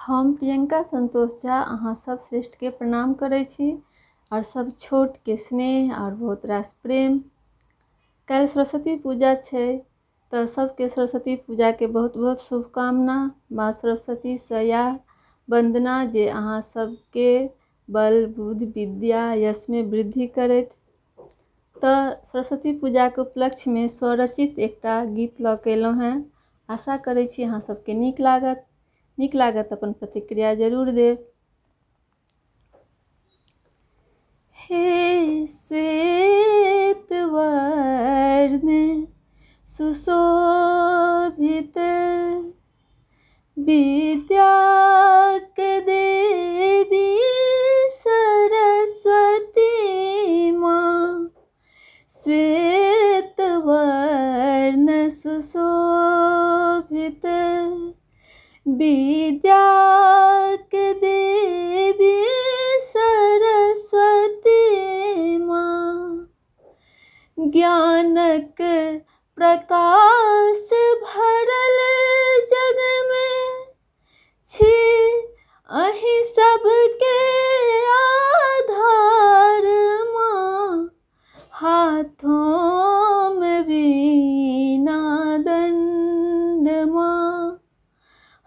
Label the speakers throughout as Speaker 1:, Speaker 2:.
Speaker 1: हम प्रियंका संतोष झा अहाँ सब श्रेष्ठ के प्रणाम करै छी और सब छोट के स्नेह और बहुत रास प्रेम। कल सरस्वती पूजा छै तो सबके सरस्वती पूजा के बहुत बहुत शुभकामना। माँ सरस्वती से यह वंदना जे अहाँ सबके बल बुद्धि विद्या यश में वृद्धि करैत। तो सरस्वती पूजा के उपलक्ष्य में स्वरचित एकटा गीत लऽ के एलहुँ हैं। आशा करै छी अहाँ सबके नीक लागत अपन प्रतिक्रिया जरूर देब। हे श्वेत वर्ण सुशोभित विद्याक देवी सरस्वती माँ, श्वेत वर्ण सुशोभित विद्याक देवी सरस्वती माँ, ज्ञानक प्रकाश भरल जग में छी अहि सबके आधार माँ, हाथों में वीणा दंड माँ,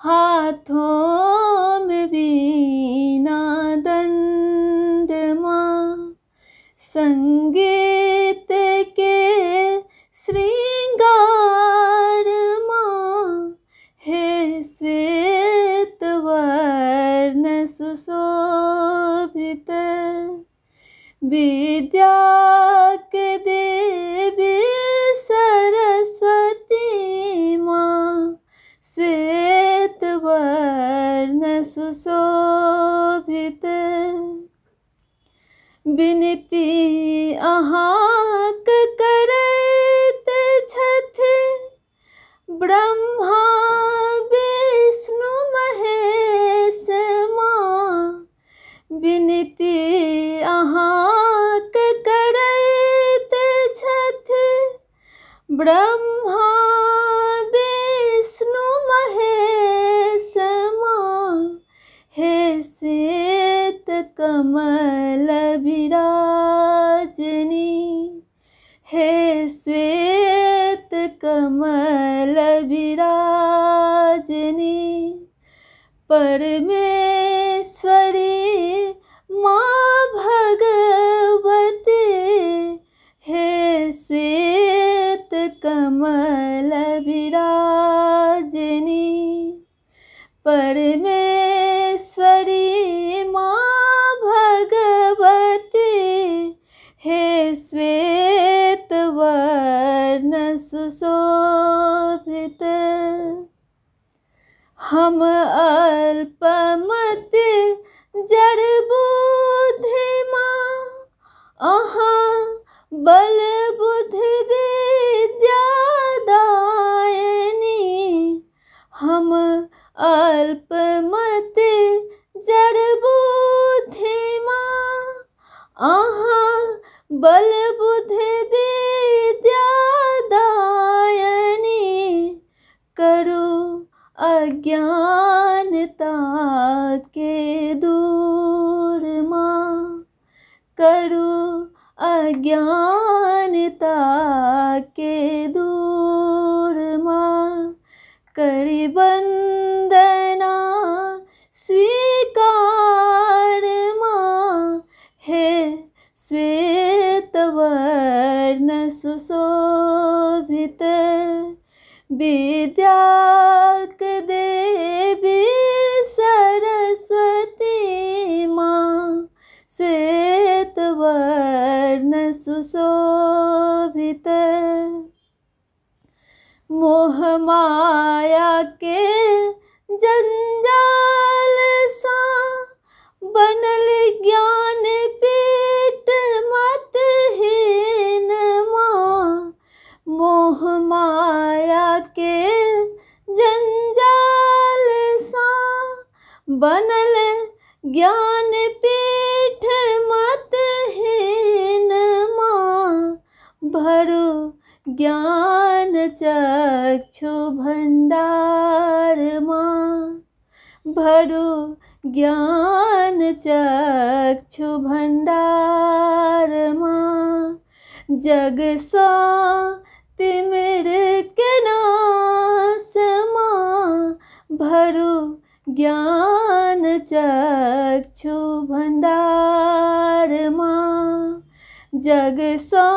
Speaker 1: हाथों में वीणा दंड माँ, संगीत के श्रृंगार माँ, हे श्वेत वर्ण सुशोभित विद्याक देवी सरस्वती माँ, श्वेत वर्ण सुशोभित विनती अहाँक करैत छथि ब्रह्मा विष्णु महेश माँ, विनती अहाँक करैत छथि ब्रह्मा विष्णु महेश माँ, हे श्वेत कमल विराजनी, हे श्वेत कमल विराजनी, परमेश्वरी माँ भगवती, हे श्वेत कमल विराजनी, परमेश्वरी माँ भगवती, हे श्वेत वर्ण सुशोभित। हम अल्पमति जड़ बुद्धि माँ, अहाँ बल बुद्धि विद्या दायनी, हम अल्पमति जड़ बुद्धि माँ, अहाँ बल बुद्धि विद्या दायनी, करू अज्ञानता के दूर माँ, करू अज्ञानता के दूर माँ, करि वंदना स्वीकार माँ, हे श्वेत वर्ण सुशोभित विद्याक देवी सरस्वती माँ, श्वेत वर्ण सुशोभित मोह माया के जंजाल सा बनल ज्ञान पीठ मतहीन माँ, मोह माया के जंजाल सा बनल ज्ञान पीठ मतहीन माँ, भरू ज्ञान चक्षु भंडार माँ, भरु ज्ञान चक्षु भंडार माँ। जग सा तिमिर के नाश माँ, भरु ज्ञान चक्षु भंडार माँ। जग सा